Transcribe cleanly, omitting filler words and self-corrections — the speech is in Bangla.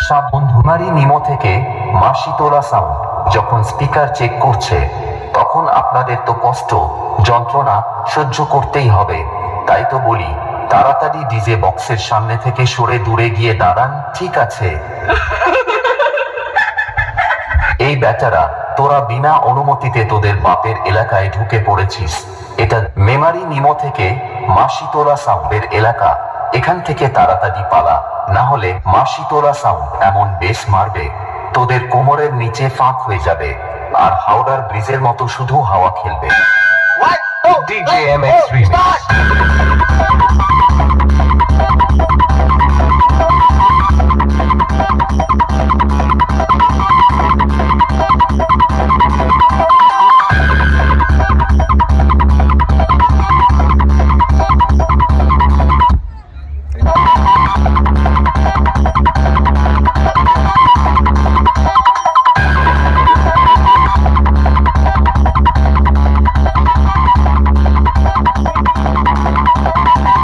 সব বন্ধুমারি নিমো থেকে মা শীতলা সাউন্ড যখন স্পিকার চেক করছে, তখন আপনাদের তো কষ্ট যন্ত্রণা সহ্য করতেই হবে। তাই তো বলি, তাড়াতাড়ি ডিজে বক্সের সামনে থেকে সরে দূরে গিয়ে দাঁড়ান। ঠিক আছে? এই বেচারা, তোরা বিনা অনুমতিতে তোদের বাপের এলাকায় ঢুকে পড়েছিস। এটা মেমারি নিমো থেকে মা শীতলা সাউন্ডের এলাকা। এখান থেকে তাড়াতাড়ি পালা, না হলে মা শীতলা সাউন্ড এমন বেশ মারবে, তোদের কোমরের নিচে ফাঁক হয়ে যাবে, আর হাওড়ার ব্রিজের মতো শুধু হাওয়া খেলবে। What? Oh, DJ MX Remix।